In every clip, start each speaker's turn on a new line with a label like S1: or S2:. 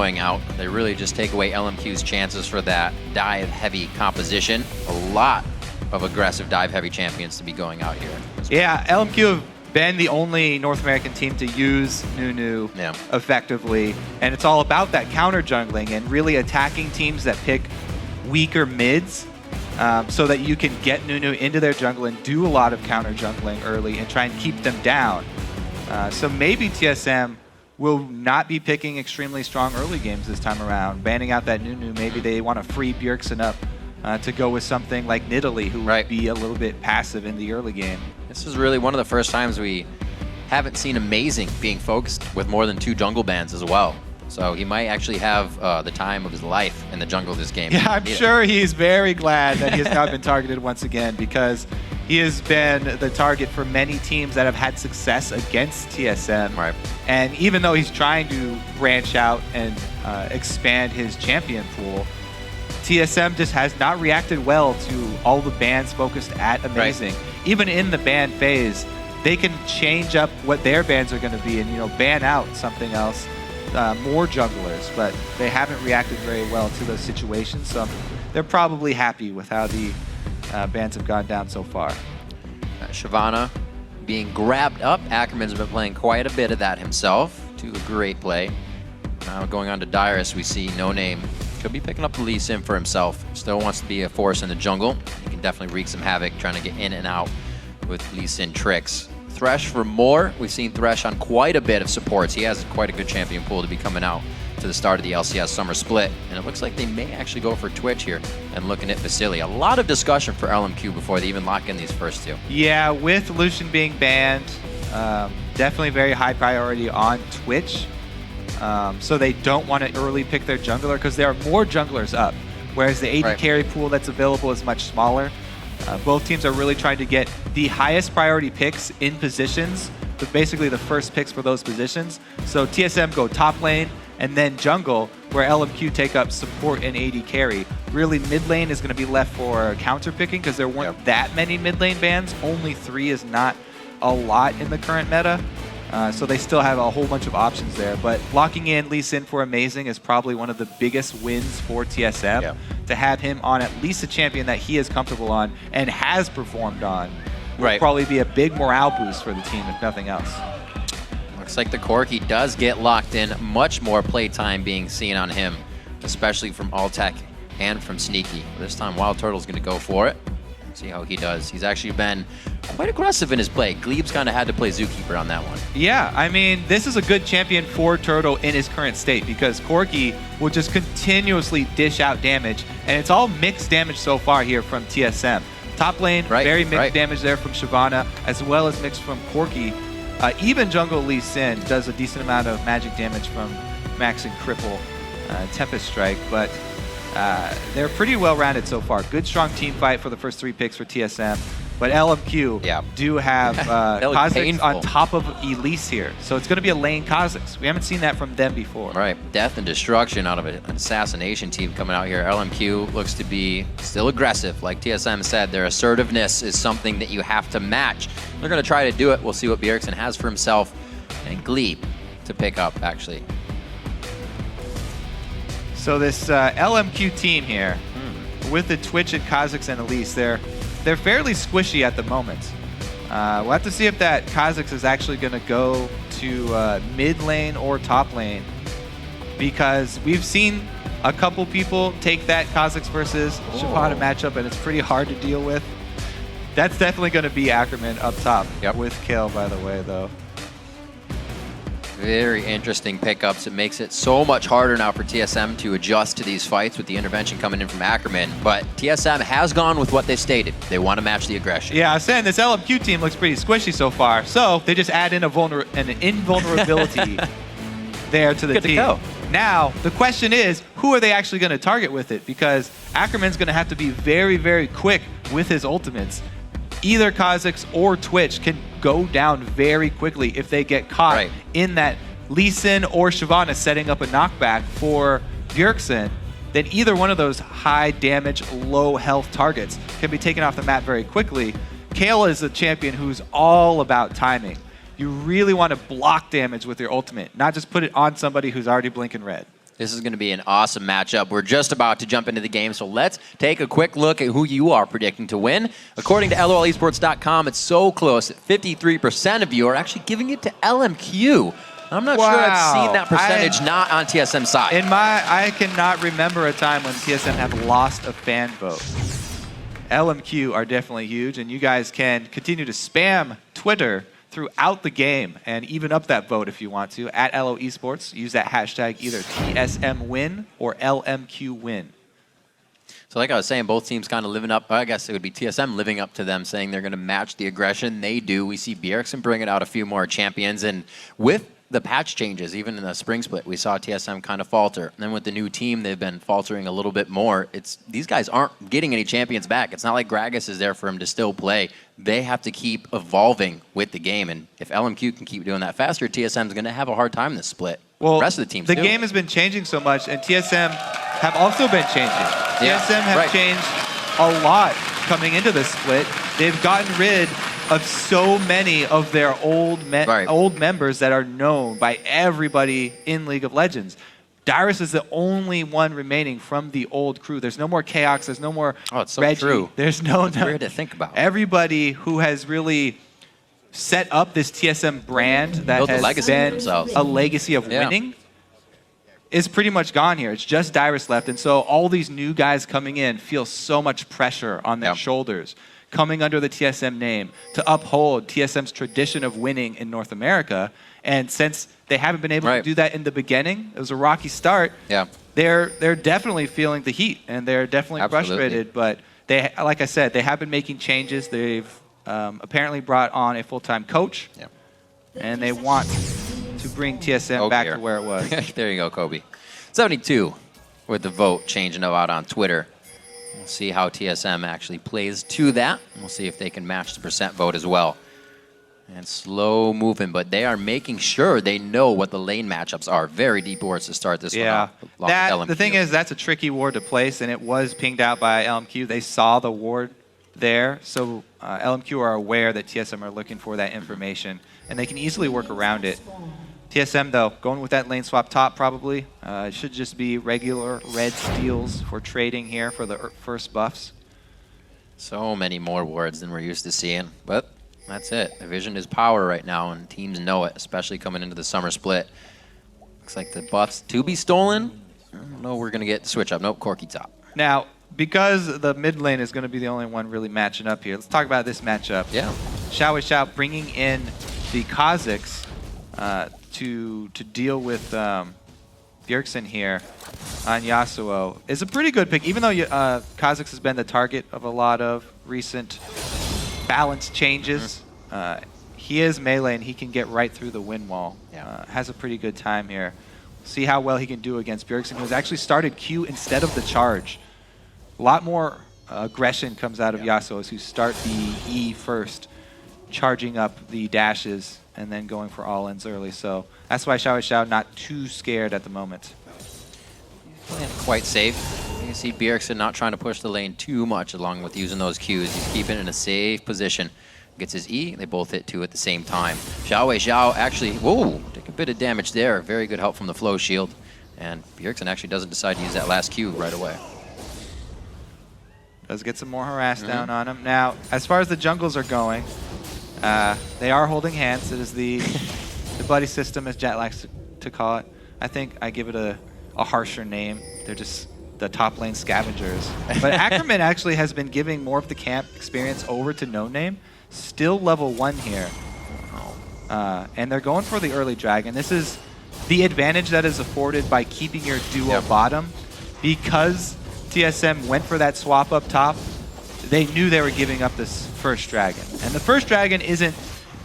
S1: going out. They really just take away LMQ's chances for that dive-heavy composition. A lot of aggressive dive-heavy champions to be going out here.
S2: Yeah, LMQ have been the only North American team to use Nunu effectively, and it's all about that counter jungling and really attacking teams that pick weaker mids so that you can get Nunu into their jungle and do a lot of counter jungling early and try and keep them down. So maybe TSM will not be picking extremely strong early games this time around, banning out that Nunu. Maybe they want to free Bjergsen up to go with something like Nidalee, who would be a little bit passive in the early game.
S1: This is really one of the first times we haven't seen Amazing being focused with more than 2 jungle bans as well. So he might actually have the time of his life in the jungle this game.
S2: Yeah, I'm sure he's very glad that he has not been targeted once again, because he has been the target for many teams that have had success against TSM.
S1: Right.
S2: And even though he's trying to branch out and expand his champion pool, TSM just has not reacted well to all the bans focused at Amazing. Right. Even in the ban phase, they can change up what their bans are going to be and, you know, ban out something else, more junglers, but they haven't reacted very well to those situations, so they're probably happy with how the bans have gone down so far.
S1: Shyvana being grabbed up. Ackerman's been playing quite a bit of that himself, to a great play. Now going on to Dyrus, we see No Name could be picking up the Lee Sin for himself. Still wants to be a force in the jungle. He can definitely wreak some havoc trying to get in and out with Lee Sin tricks. Thresh for more. We've seen Thresh on quite a bit of supports. He has quite a good champion pool to be coming out to the start of the LCS summer split. And it looks like they may actually go for Twitch here and looking at Vasily. A lot of discussion for LMQ before they even lock in these first 2.
S2: Yeah, with Lucian being banned, definitely very high priority on Twitch. So they don't want to early pick their jungler because there are more junglers up, whereas the AD carry pool that's available is much smaller. Both teams are really trying to get the highest priority picks in positions, but basically the first picks for those positions. So TSM go top lane and then jungle, where LMQ take up support and AD carry. Really, mid lane is going to be left for counter picking because there weren't that many mid lane bans. Only 3 is not a lot in the current meta. So they still have a whole bunch of options there. But locking in Lee Sin for Amazing is probably one of the biggest wins for TSM. Yeah. To have him on at least a champion that he is comfortable on and has performed on will probably be a big morale boost for the team, if nothing else.
S1: Looks like the Corki does get locked in. Much more playtime being seen on him, especially from Alltech and from Sneaky. This time Wild Turtle's going to go for it. See how he does. He's actually been quite aggressive in his play. Gleb's kind of had to play Zookeeper on that one.
S2: Yeah, I mean, this is a good champion for Turtle in his current state because Corki will just continuously dish out damage, and it's all mixed damage so far here from TSM. Top lane, very mixed damage there from Shyvana, as well as mixed from Corki. Even Jungle Lee Sin does a decent amount of magic damage from Max and Cripple, Tempest Strike, but they're pretty well-rounded so far. Good, strong team fight for the first 3 picks for TSM. But LMQ do have Kha'Zix on top of Elise here. So it's going to be a lane Kha'Zix. We haven't seen that from them before.
S1: Right. Death and destruction out of an assassination team coming out here. LMQ looks to be still aggressive. Like TSM said, their assertiveness is something that you have to match. They're going to try to do it. We'll see what Bjergsen has for himself. And Glebe to pick up, actually.
S2: So this LMQ team here, with the Twitch and Kha'Zix and Elise, they're fairly squishy at the moment. We'll have to see if that Kha'Zix is actually going to go to mid lane or top lane, because we've seen a couple people take that Kha'Zix versus Shyvana matchup, and it's pretty hard to deal with. That's definitely going to be Ackerman up top with Kale, by the way, though.
S1: Very interesting pickups. It makes it so much harder now for TSM to adjust to these fights with the intervention coming in from Ackerman. But TSM has gone with what they stated. They want to match the aggression.
S2: Yeah, I was saying this LMQ team looks pretty squishy so far. So they just add in an invulnerability there to the team. Now, the question is, who are they actually going to target with it? Because Ackerman's going to have to be very, very quick with his ultimates. Either Kha'Zix or Twitch can go down very quickly if they get caught in that Lee Sin or Shyvana setting up a knockback for Bjergsen. Then either one of those high damage, low health targets can be taken off the map very quickly. Kale is a champion who's all about timing. You really want to block damage with your ultimate, not just put it on somebody who's already blinking red.
S1: This is going to be an awesome matchup. We're just about to jump into the game, so let's take a quick look at who you are predicting to win. According to LOLesports.com, it's so close that 53% of you are actually giving it to LMQ. I'm not sure I've seen that percentage not on TSM's side.
S2: I cannot remember a time when TSM have lost a fan vote. LMQ are definitely huge, and you guys can continue to spam Twitter throughout the game and even up that vote if you want to at LO Esports. Use that hashtag either TSM win or LMQ win.
S1: So like I was saying, both teams kind of living up. I guess it would be TSM living up to them, saying they're going to match the aggression. They do. We see Bjergsen bringing out a few more champions, and with the patch changes, even in the spring split, we saw TSM kind of falter. And then with the new team, they've been faltering a little bit more. These guys aren't getting any champions back. It's not like Gragas is there for him to still play. They have to keep evolving with the game. And if LMQ can keep doing that faster, TSM is going to have a hard time this split.
S2: Well,
S1: the rest of the teams
S2: the
S1: too.
S2: game has been changing so much, and TSM have also been changing.
S1: Yeah,
S2: TSM have changed a lot coming into this split. They've gotten rid of so many of their old members that are known by everybody in League of Legends. Dyrus is the only one remaining from the old crew. There's no more Chaos. There's no more
S1: it's so
S2: Reggie.
S1: True.
S2: There's no
S1: weird to think about.
S2: Everybody who has really set up this TSM brand that has been a legacy of winning is pretty much gone here. It's just Dyrus left, and so all these new guys coming in feel so much pressure on their shoulders, coming under the TSM name to uphold TSM's tradition of winning in North America. And since they haven't been able to do that in the beginning, it was a rocky start. They're definitely feeling the heat, and they're definitely frustrated. But they, like I said, they have been making changes. They've apparently brought on a full-time coach, and they want to bring TSM back to where it was.
S1: There you go, Kobe. 72 with the vote changing out on Twitter. We'll see how TSM actually plays to that. We'll see if they can match the percent vote as well. And slow moving, but they are making sure they know what the lane matchups are. Very deep wards to start this one off.
S2: The thing is, that's a tricky ward to place, and it was pinged out by LMQ. They saw the ward there, so LMQ are aware that TSM are looking for that information, and they can easily work around it. TSM, though, going with that lane swap top probably. It should just be regular red steals for trading here for the first buffs.
S1: So many more wards than we're used to seeing, but that's it. The vision is power right now, and teams know it, especially coming into the summer split. Looks like the buffs to be stolen. I don't know we're going to get switch up. Nope, Corky top.
S2: Now, because the mid lane is going to be the only one really matching up here, let's talk about this matchup.
S1: Yeah.
S2: Xiao bringing in the Kazakhs to deal with Bjergsen here on Yasuo is a pretty good pick, even though Kazakhs has been the target of a lot of recent balance changes. He is melee, and he can get right through the wind wall. Has a pretty good time here. See how well he can do against Bjergsen, who's actually started Q instead of the charge. A lot more aggression comes out of Yasuo, who start the E first, charging up the dashes and then going for all-ins early. So that's why Xiao not too scared at the moment.
S1: Playing quite safe. You can see Bjergsen not trying to push the lane too much along with using those Qs. He's keeping it in a safe position. Gets his E. They both hit 2 at the same time. Xiao actually, take a bit of damage there. Very good help from the flow shield. And Bjergsen actually doesn't decide to use that last Q right away.
S2: Does get some more harass down on him. Now, as far as the jungles are going, they are holding hands. It is the buddy system, as Jet likes to call it. I think I give it a harsher name. They're just the top lane scavengers. But Ackerman actually has been giving more of the camp experience over to No Name. Still level 1 here. And they're going for the early dragon. This is the advantage that is afforded by keeping your duo bottom. Because TSM went for that swap up top, they knew they were giving up this first dragon. And the first dragon isn't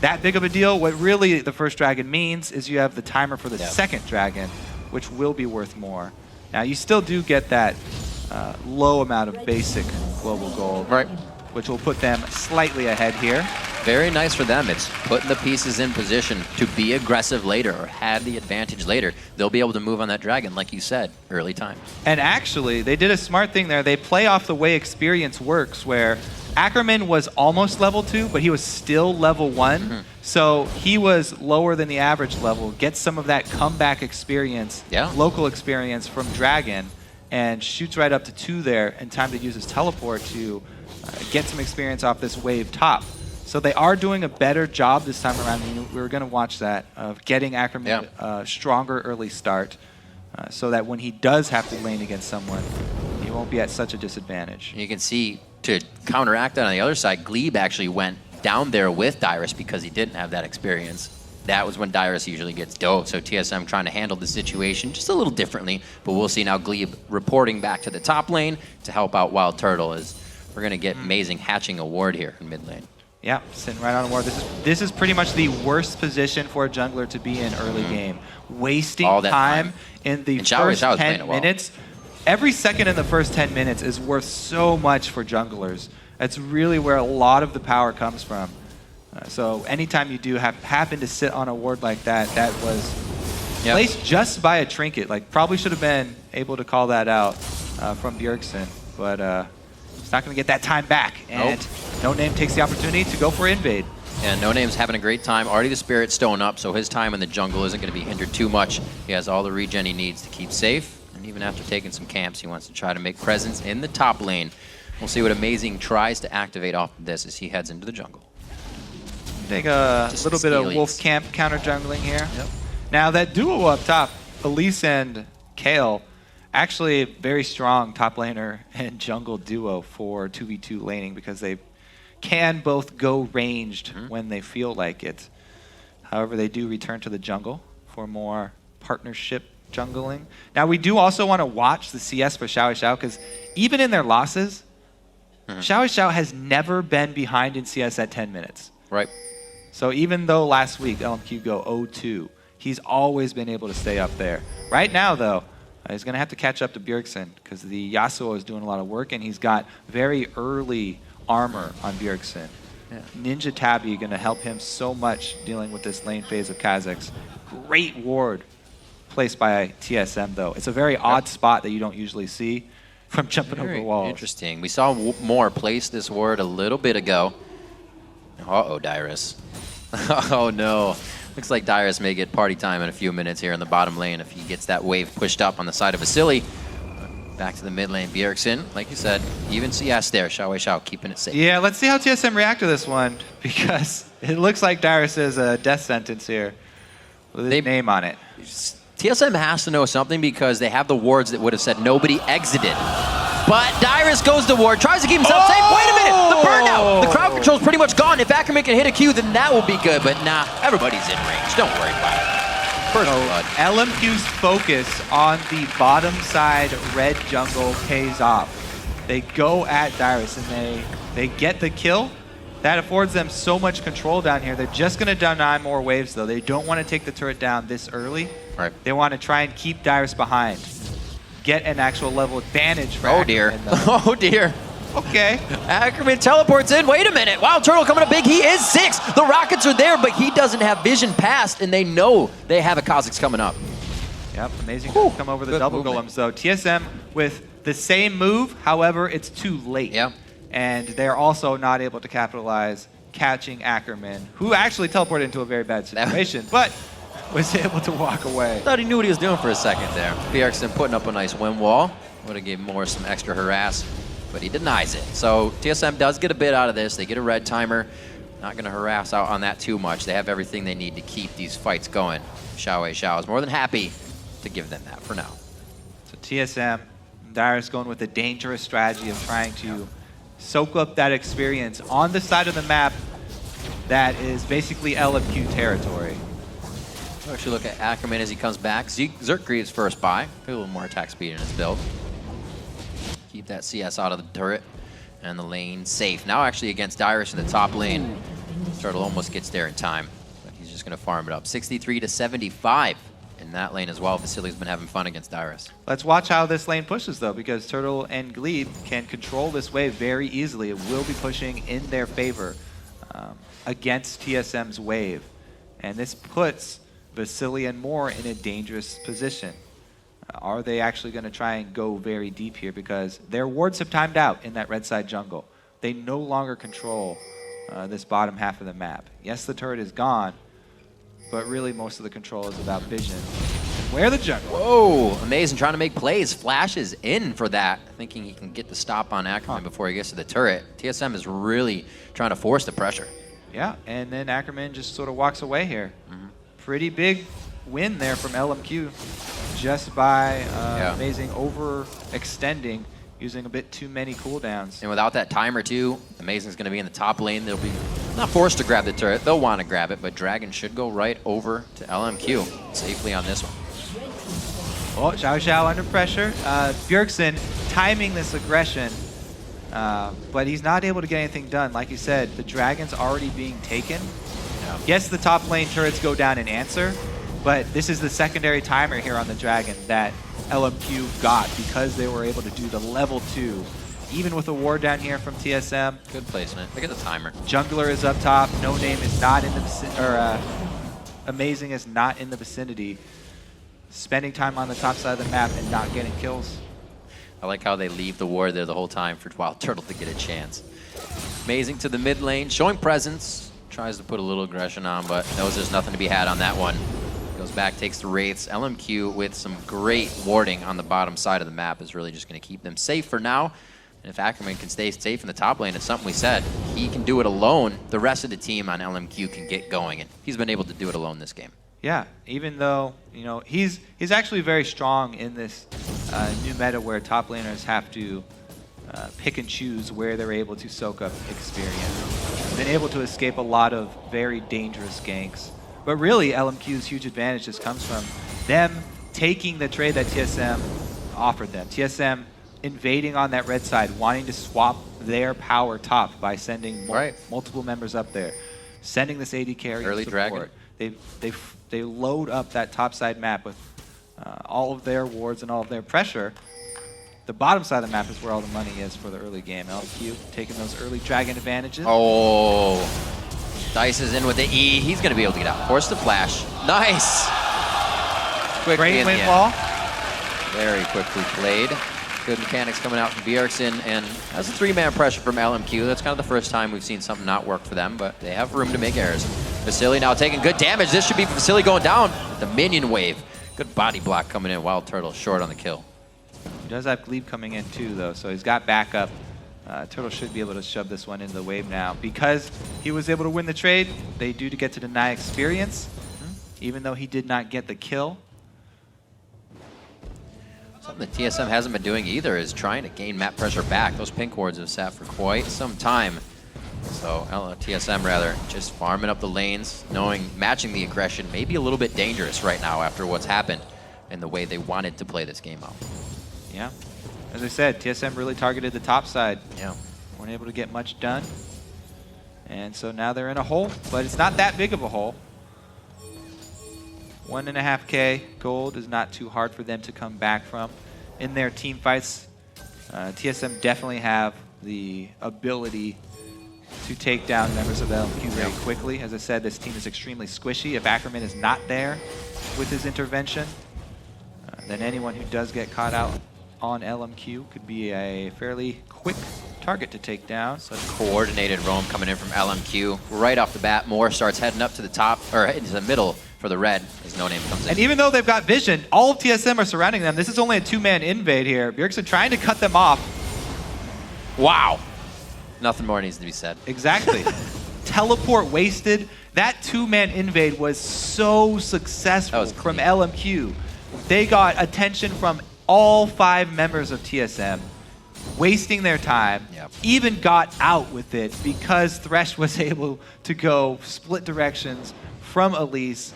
S2: that big of a deal. What really the first dragon means is you have the timer for the second dragon, which will be worth more. Now, you still do get that low amount of basic global gold, which will put them slightly ahead here.
S1: Very nice for them. It's putting the pieces in position to be aggressive later or have the advantage later. They'll be able to move on that dragon, like you said, early time.
S2: And actually, they did a smart thing there. They play off the way experience works, where Ackerman was almost level 2, but he was still level 1. So he was lower than the average level, gets some of that comeback experience, local experience from Dragon, and shoots right up to 2 there in time to use his teleport to get some experience off this wave top. So they are doing a better job this time around. We were going to watch that, of getting Ackerman a stronger early start so that when he does have to lane against someone, he won't be at such a disadvantage.
S1: You can see, to counteract that on the other side, Glebe actually went down there with Dyrus because he didn't have that experience. That was when Dyrus usually gets doped. So TSM trying to handle the situation just a little differently. But we'll see now Glebe reporting back to the top lane to help out Wild Turtle, as we're going to get amazing hatching award here in mid lane.
S2: Yeah, sitting right on a ward. This is pretty much the worst position for a jungler to be in early game. Wasting time in the first 10 minutes. Every second in the first 10 minutes is worth so much for junglers. That's really where a lot of the power comes from. So anytime you do happen to sit on a ward like that, that was placed just by a trinket. Like, probably should have been able to call that out from Bjergsen, but it's not going to get that time back. And No Name takes the opportunity to go for invade.
S1: And No Name's having a great time. Already the Spirit Stone up, so his time in the jungle isn't going to be hindered too much. He has all the regen he needs to keep safe. And even after taking some camps, he wants to try to make presence in the top lane. We'll see what Amazing tries to activate off of this as he heads into the jungle.
S2: Take a little bit of Wolf Camp counter jungling here. Now that duo up top, Elise and Kale, actually a very strong top laner and jungle duo for 2v2 laning, because they can both go ranged when they feel like it. However, they do return to the jungle for more partnership jungling. Now, we do also want to watch the CS for Xiao, because even in their losses, Xiao has never been behind in CS at 10 minutes.
S1: Right.
S2: So even though last week LMQ go 0-2, he's always been able to stay up there. Right now, though, he's going to have to catch up to Bjergsen, because the Yasuo is doing a lot of work, and he's got very early armor on Bjergsen. Ninja Tabby going to help him so much dealing with this lane phase of Kha'Zix. Great ward placed by TSM, though. It's a very odd spot that you don't usually see from jumping over walls.
S1: Interesting. We saw Moore place this ward a little bit ago. Uh-oh, Dyrus. Oh, no. Looks like Dyrus may get party time in a few minutes here in the bottom lane if he gets that wave pushed up on the side of Vasily. Back to the mid lane. Bjergsen, like you said, even CS there. Xiao keeping it safe. Yeah,
S2: let's see how TSM react to this one, because it looks like Dyrus is a death sentence here with his name on it.
S1: TSM has to know something, because they have the wards that would have said nobody exited. But Dyrus goes to ward, tries to keep himself safe. Wait a minute, the burnout! The crowd control's pretty much gone. If Ackerman can hit a Q, then that will be good. But nah, everybody's in range. Don't worry about it. First blood.
S2: LMQ's focus on the bottom side red jungle pays off. They go at Dyrus and they get the kill. That affords them so much control down here. They're just going to deny more waves, though. They don't want to take the turret down this early.
S1: Right.
S2: They want to try and keep Dyrus behind. Get an actual level advantage for Ackerman,
S1: Oh, dear.
S2: Okay.
S1: Ackerman teleports in. Wait a minute. Wild Turtle coming up big. He is 6. The rockets are there, but he doesn't have vision past, and they know they have a Kha'Zix coming up.
S2: Yep, amazing to come over the double golems, though. TSM with the same move, however, it's too late.
S1: Yeah.
S2: And they're also not able to capitalize catching Ackerman, who actually teleported into a very bad situation, but was able to walk away.
S1: Thought he knew what he was doing for a second there. Bjergsen putting up a nice wind wall. Would have gave Moore some extra harass, but he denies it. So TSM does get a bit out of this. They get a red timer. Not going to harass out on that too much. They have everything they need to keep these fights going. Xiao is more than happy to give them that for now.
S2: So TSM, Dyrus going with a dangerous strategy of trying to soak up that experience on the side of the map that is basically LMQ territory.
S1: We'll actually look at Ackerman as he comes back. Zerkgreaves first buy. Put a little more attack speed in his build. Keep that CS out of the turret and the lane safe. Now actually against Dyrus in the top lane. Turtle almost gets there in time, but he's just going to farm it up. 63 to 75 in that lane as well. Vasily's been having fun against Dyrus.
S2: Let's watch how this lane pushes, though, because Turtle and Glebe can control this wave very easily. It will be pushing in their favor against TSM's wave. And this puts Vasily and Moore in a dangerous position. Are they actually going to try and go very deep here? Because their wards have timed out in that red side jungle. they no longer control this bottom half of the map. Yes, the turret is gone, but really most of the control is about vision. And where the jungle?
S1: Whoa, amazing, trying to make plays. Flashes in for that, thinking he can get the stop on Ackerman before he gets to the turret. TSM is really trying to force the pressure.
S2: Yeah, and then Ackerman just sort of walks away here. Pretty big win there from LMQ just by amazing overextending, using a bit too many cooldowns.
S1: And without that timer too, Amazing's going to be in the top lane. They'll be not forced to grab the turret. They'll want to grab it, but Dragon should go right over to LMQ safely on this one.
S2: Oh, Xiao Xiao under pressure. Bjergsen timing this aggression, but he's not able to get anything done. Like you said, the Dragon's already being taken.
S1: Yeah.
S2: Yes, the top lane turrets go down in answer, but this is the secondary timer here on the Dragon that LMQ got because they were able to do the level 2. Even with a ward down here from TSM.
S1: Good placement. Look at the timer.
S2: Jungler is up top. No Name is not in the vicinity, Amazing is not in the vicinity. Spending time on the top side of the map and not getting kills.
S1: I like how they leave the ward there the whole time for Wild Turtle to get a chance. Amazing to the mid lane, showing presence. Tries to put a little aggression on, but knows there's nothing to be had on that one. Goes back, takes the Wraiths. LMQ with some great warding on the bottom side of the map is really just going to keep them safe for now. And if Ackerman can stay safe in the top lane, it's something we said. He can do it alone. The rest of the team on LMQ can get going, and he's been able to do it alone this game.
S2: Yeah, even though, you know, he's actually very strong in this new meta where top laners have to pick and choose where they're able to soak up experience. Been able to escape a lot of very dangerous ganks. But really, LMQ's huge advantage just comes from them taking the trade that TSM offered them. TSM invading on that red side, wanting to swap their power top by sending multiple members up there. Sending this AD carry
S1: Early
S2: support.
S1: Dragon.
S2: They load up that top side map with all of their wards and all of their pressure. The bottom side of the map is where all the money is for the early game. LMQ taking those early Dragon advantages.
S1: Oh, Dice is in with the E. He's going to be able to get out. Force the flash. Nice.
S2: Great win wall.
S1: Very quickly played. Good mechanics coming out from Bjergsen, and that's a 3-man pressure from LMQ. That's kind of the first time we've seen something not work for them, but they have room to make errors. Vasily now taking good damage. This should be Vasily going down with the minion wave. Good body block coming in. Wild Turtle short on the kill.
S2: He does have Glebe coming in too, though, so he's got backup. Turtle should be able to shove this one into the wave now. Because he was able to win the trade, they do to get to deny experience, even though he did not get the kill.
S1: Something that TSM hasn't been doing either is trying to gain map pressure back. Those pink wards have sat for quite some time. So TSM rather, just farming up the lanes, knowing matching the aggression may be a little bit dangerous right now after what's happened and the way they wanted to play this game out.
S2: Yeah. As I said, TSM really targeted the top side.
S1: Yeah.
S2: Weren't able to get much done. And so now they're in a hole, but it's not that big of a hole. 1.5K gold is not too hard for them to come back from. In their team fights, TSM definitely have the ability to take down members of LMQ very quickly. As I said, this team is extremely squishy. If Ackerman is not there with his intervention, then anyone who does get caught out on LMQ could be a fairly quick target to take down.
S1: Such coordinated roam coming in from LMQ. Right off the bat, Moore starts heading up to the top, or into the middle for the red as No Name comes in.
S2: And even though they've got vision, all of TSM are surrounding them. This is only a 2-man invade here. Bjergsen trying to cut them off.
S1: Wow. Nothing more needs to be said.
S2: Exactly. Teleport wasted. That 2-man invade was so successful from LMQ. They got attention from all 5 members of TSM, wasting their time, even got out with it because Thresh was able to go split directions from Elise.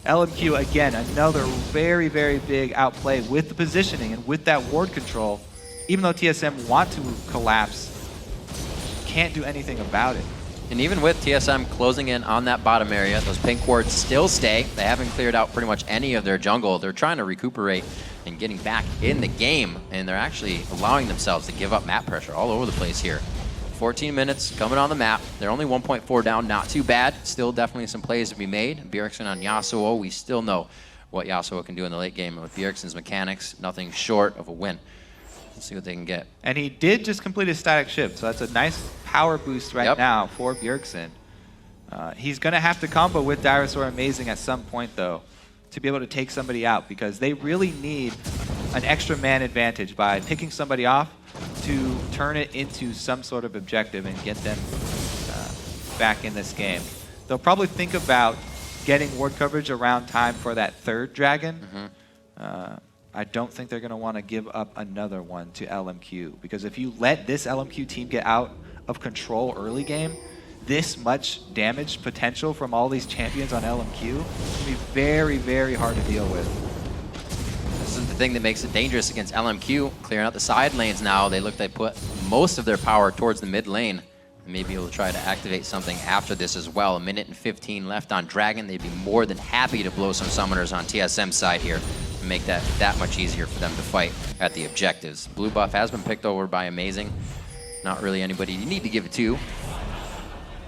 S2: LMQ, again, another very, very big outplay with the positioning and with that ward control. Even though TSM want to collapse, can't do anything about it.
S1: And even with TSM closing in on that bottom area, those pink wards still stay. They haven't cleared out pretty much any of their jungle. They're trying to recuperate and getting back in the game, and they're actually allowing themselves to give up map pressure all over the place here. 14 minutes coming on the map. They're only 1.4 down, not too bad. Still definitely some plays to be made. Bjergsen on Yasuo, we still know what Yasuo can do in the late game. And with Bjergsen's mechanics, nothing short of a win. Let's see what they can get.
S2: And he did just complete his static shift, so that's a nice power boost right now for Bjergsen. He's going to have to combo with Dyrus or Amazing at some point, though, to be able to take somebody out, because they really need an extra man advantage by picking somebody off to turn it into some sort of objective and get them back in this game. They'll probably think about getting ward coverage around time for that third dragon. I don't think they're going to want to give up another one to LMQ, because if you let this LMQ team get out of control early game, this much damage potential from all these champions on LMQ is going to be very, very hard to deal with.
S1: This is the thing that makes it dangerous against LMQ. Clearing out the side lanes now. They look like put most of their power towards the mid lane. Maybe able to try to activate something after this as well. 1 minute and 15 left on Dragon. They'd be more than happy to blow some summoners on TSM side here and make that much easier for them to fight at the objectives. Blue buff has been picked over by Amazing. Not really anybody you need to give it to.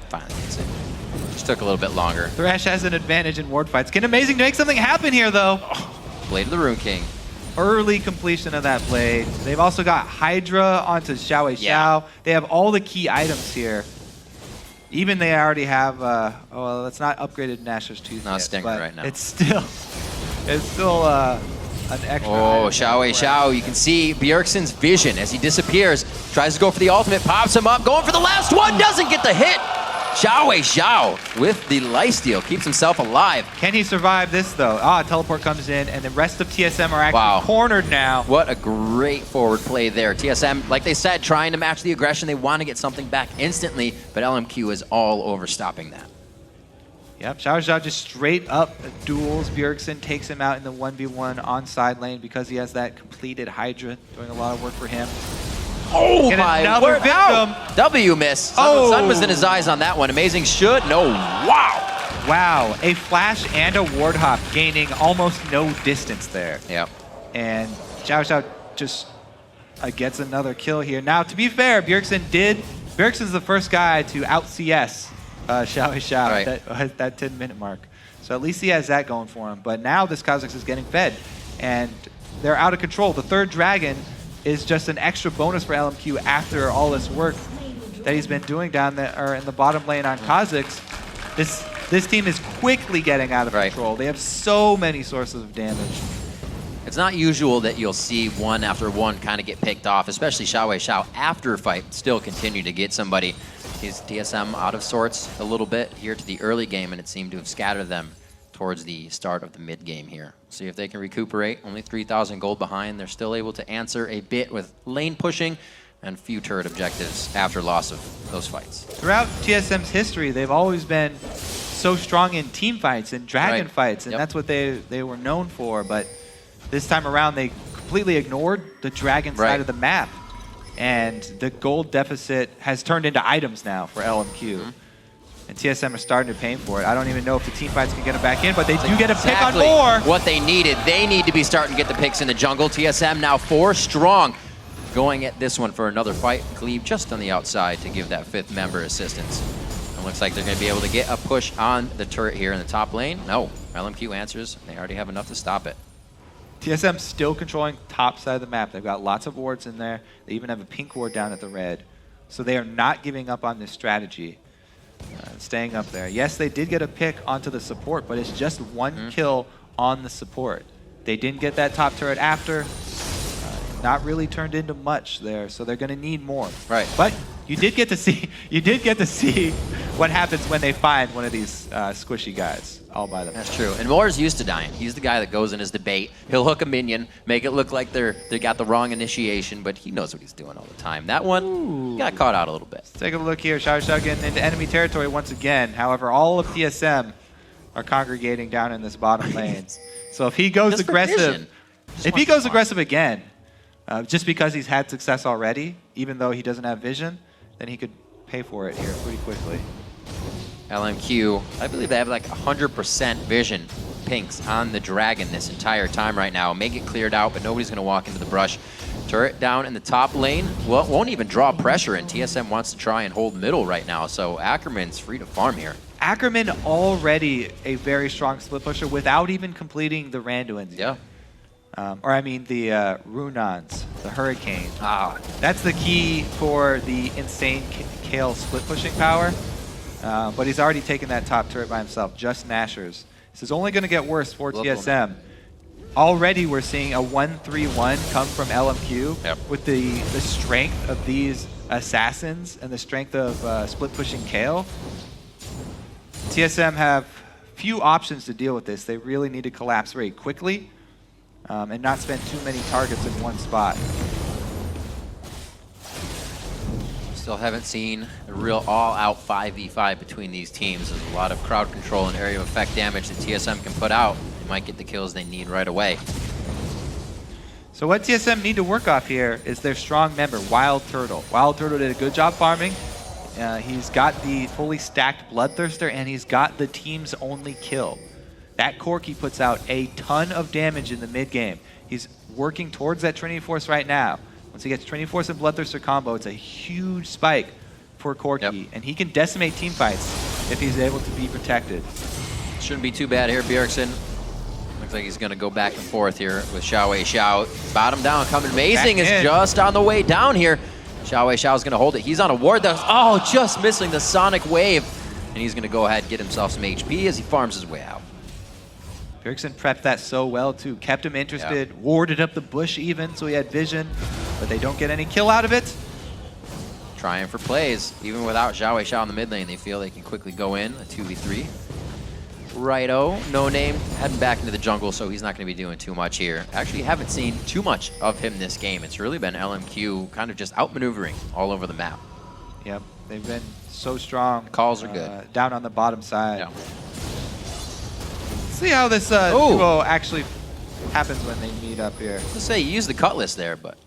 S1: Finally gets it. Just took a little bit longer.
S2: Thresh has an advantage in ward fights. Can Amazing make something happen here, though?
S1: Blade of the Rune King.
S2: Early completion of that blade. They've also got Hydra onto Xiao Xiao. They have all the key items here. Even they already have, well, it's not upgraded Nashor's Tooth
S1: Not
S2: yet,
S1: Stinger
S2: but
S1: right now.
S2: It's still an extra.
S1: Oh, Xiao. You can see Bjergsen's vision as he disappears. Tries to go for the ultimate, pops him up, going for the last one, doesn't get the hit. Xiao with the lifesteal keeps himself alive.
S2: Can he survive this, though? Teleport comes in, and the rest of TSM are actually cornered now.
S1: What a great forward play there. TSM, like they said, trying to match the aggression. They want to get something back instantly, but LMQ is all over stopping that.
S2: Yep, Xiao just straight up duels. Bjergsen takes him out in the 1v1 on side lane because he has that completed Hydra, doing a lot of work for him.
S1: Oh
S2: Get
S1: my
S2: another
S1: word.
S2: victim.
S1: W miss. Sun was in his eyes on that one. Amazing should. No. Wow.
S2: Wow. A flash and a ward hop gaining almost no distance there.
S1: Yep.
S2: And Xiao just gets another kill here. Now, to be fair, Bjergsen's the first guy to out CS Xiao at that 10-minute mark. So at least he has that going for him. But now this Kha'Zix is getting fed, and they're out of control. The third dragon is just an extra bonus for LMQ after all this work that he's been doing down there or in the bottom lane on Kha'Zix. This team is quickly getting out of control. They have so many sources of damage.
S1: It's not usual that you'll see one after one kind of get picked off, especially Xiao after a fight still continue to get somebody. His TSM out of sorts a little bit here to the early game, and it seemed to have scattered them towards the start of the mid game here. See if they can recuperate. Only 3,000 gold behind. They're still able to answer a bit with lane pushing and few turret objectives after loss of those fights.
S2: Throughout TSM's history, they've always been so strong in team fights and dragon fights, and that's what they were known for. But this time around, they completely ignored the dragon side of the map, and the gold deficit has turned into items now for LMQ. And TSM are starting to pay for it. I don't even know if the team fights can get them back in, but they do get a pick on more.
S1: What they needed. They need to be starting to get the picks in the jungle. TSM now 4 strong. Going at this one for another fight. Cleave just on the outside to give that 5th member assistance. It looks like they're going to be able to get a push on the turret here in the top lane. No, LMQ answers. They already have enough to stop it.
S2: TSM still controlling top side of the map. They've got lots of wards in there. They even have a pink ward down at the red. So they are not giving up on this strategy. Staying up there. Yes, they did get a pick onto the support, but it's just 1 kill on the support. They didn't get that top turret after. Not really turned into much there, so they're going to need more. But you did get to see what happens when they find one of these squishy guys all by themselves.
S1: That's true. And Moore's used to dying. He's the guy that goes in his debate. He'll hook a minion, make it look like they got the wrong initiation, but he knows what he's doing all the time. That one got caught out a little bit.
S2: Let's take a look here. Xiao getting into enemy territory once again. However, all of TSM are congregating down in this bottom lane. So if he goes aggressive, again, just because he's had success already, even though he doesn't have vision, then he could pay for it here pretty quickly.
S1: LMQ, I believe they have like 100% vision pinks on the dragon this entire time right now. Make it cleared out, but nobody's going to walk into the brush. Turret down in the top lane. Well, won't even draw pressure, and TSM wants to try and hold middle right now, so Ackerman's free to farm here.
S2: Ackerman already a very strong split pusher without even completing the Randuin's.
S1: Yeah.
S2: Or I mean the Runons, the Hurricane. That's the key for the insane Kale split pushing power. But he's already taken that top turret by himself, just Nashers. This is only going to get worse for TSM. Already we're seeing a 1-3-1 come from LMQ with the strength of these assassins and the strength of split pushing Kale. TSM have few options to deal with this. They really need to collapse very quickly and not spend too many targets in one spot.
S1: Still haven't seen a real all-out 5v5 between these teams. There's a lot of crowd control and area of effect damage that TSM can put out. They might get the kills they need right away.
S2: So what TSM need to work off here is their strong member, Wild Turtle. Wild Turtle did a good job farming. He's got the fully stacked Bloodthirster, and he's got the team's only kill. That Corki puts out a ton of damage in the mid-game. He's working towards that Trinity Force right now. Once he gets Trinity Force and Bloodthirster combo, it's a huge spike for Corki, and he can decimate team fights if he's able to be protected.
S1: Shouldn't be too bad here, Bjergsen. Looks like he's going to go back and forth here with Xiao. Bottom down, coming amazing is just on the way down here. Xiao's going to hold it. He's on a ward that's, just missing the Sonic Wave. And he's going to go ahead and get himself some HP as he farms his way out.
S2: Bjergsen prepped that so well, too. Kept him interested, warded up the bush even, so he had vision. But they don't get any kill out of it.
S1: Trying for plays. Even without Xiao in the mid lane, they feel they can quickly go in, a 2v3. Righto, No Name heading back into the jungle, so he's not going to be doing too much here. Actually, haven't seen too much of him this game. It's really been LMQ kind of just outmaneuvering all over the map.
S2: Yep, they've been so strong.
S1: The calls are good.
S2: Down on the bottom side. Yeah. See how this duo actually happens when they meet up here.
S1: Let's say he used the Cutlass there, but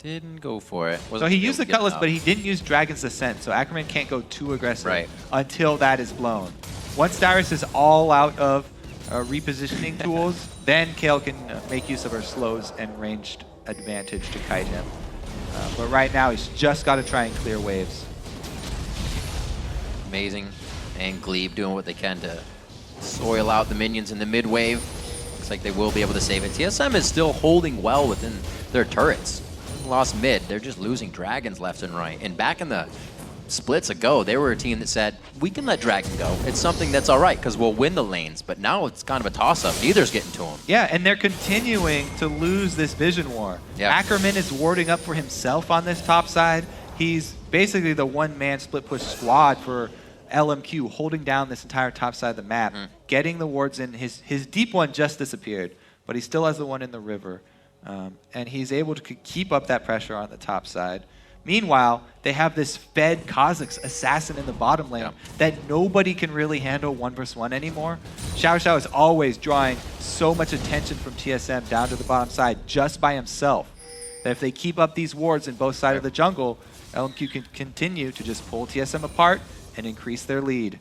S1: didn't go for it.
S2: So he used the Cutlass, but he didn't use Dragon's Descent, so Ackerman can't go too aggressive until that is blown. Once Dyrus is all out of repositioning tools, then Kale can make use of her slows and ranged advantage to kite him. But right now, he's just got to try and clear waves.
S1: Amazing. And Glebe doing what they can to soil out the minions in the mid wave. Looks like they will be able to save it. TSM is still holding well within their turrets. Lost mid. They're just losing dragons left and right. And back in the splits ago, they were a team that said, we can let Dragon go. It's something that's all right because we'll win the lanes. But now it's kind of a toss-up. Neither's getting to them.
S2: Yeah, and they're continuing to lose this vision war. Ackerman is warding up for himself on this top side. He's basically the one-man split push squad for LMQ, holding down this entire top side of the map, getting the wards in. His deep one just disappeared, but he still has the one in the river. And he's able to keep up that pressure on the top side. Meanwhile, they have this fed Kha'Zix assassin in the bottom lane that nobody can really handle 1v1 anymore. Xiao is always drawing so much attention from TSM down to the bottom side just by himself. That if they keep up these wards in both sides of the jungle, LMQ can continue to just pull TSM apart and increase their lead.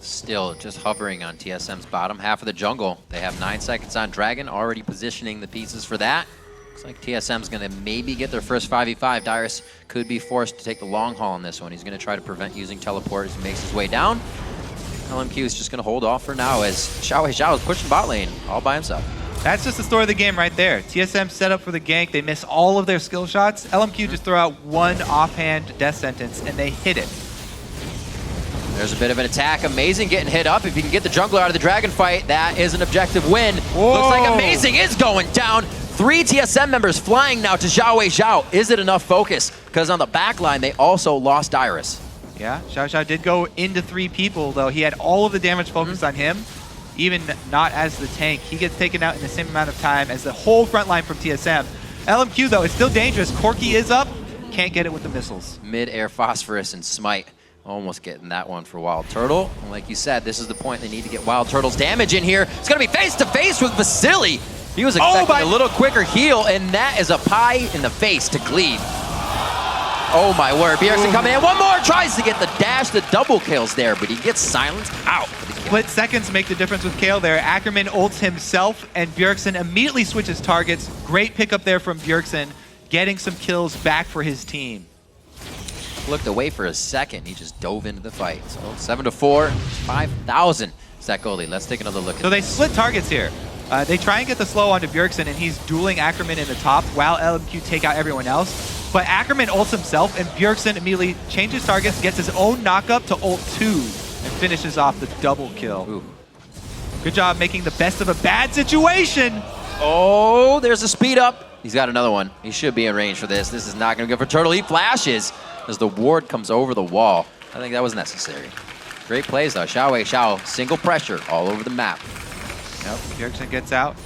S1: Still just hovering on TSM's bottom half of the jungle. They have 9 seconds on Dragon, already positioning the pieces for that. Looks like TSM's going to maybe get their first 5v5. Dyrus could be forced to take the long haul on this one. He's going to try to prevent using teleport as he makes his way down. LMQ is just going to hold off for now as Xiao is pushing bot lane all by himself.
S2: That's just the story of the game right there. TSM set up for the gank. They miss all of their skill shots. LMQ just throw out one offhand death sentence, and they hit it.
S1: There's a bit of an attack. Amazing getting hit up. If you can get the jungler out of the dragon fight, that is an objective win.
S2: Whoa.
S1: Looks like Amazing is going down. 3 TSM members flying now to Xiao. Is it enough focus? Because on the back line, they also lost Dyrus.
S2: Yeah, Xiao did go into 3 people, though. He had all of the damage focused on him, even not as the tank. He gets taken out in the same amount of time as the whole front line from TSM. LMQ, though, is still dangerous. Corki is up. Can't get it with the missiles.
S1: Mid-air Phosphorus and Smite. Almost getting that one for Wild Turtle. And like you said, this is the point they need to get Wild Turtle's damage in here. It's going to be face-to-face with Vasily. He was expecting a little quicker heal, and that is a pie in the face to Glebe. Oh my word, Bjergsen coming in. One more, tries to get the dash, the double kills there, but he gets silenced out.
S2: Split seconds make the difference with Kale there. Ackerman ults himself, and Bjergsen immediately switches targets. Great pickup there from Bjergsen, getting some kills back for his team.
S1: Looked away for a second. He just dove into the fight. So 7-4, 5,000 is that goalie. Let's take another look at
S2: So they split targets here. They try and get the slow onto Bjergsen, and he's dueling Ackerman in the top while LMQ take out everyone else. But Ackerman ults himself, and Bjergsen immediately changes targets, gets his own knockup to ult 2, and finishes off the double kill.
S1: Ooh.
S2: Good job making the best of a bad situation.
S1: Oh, there's a speed up. He's got another one. He should be in range for this. This is not going to go for Turtle. He flashes as the ward comes over the wall. I think that was necessary. Great plays, though. Xiao, single pressure all over the map.
S2: Yep, Bjergsen gets out,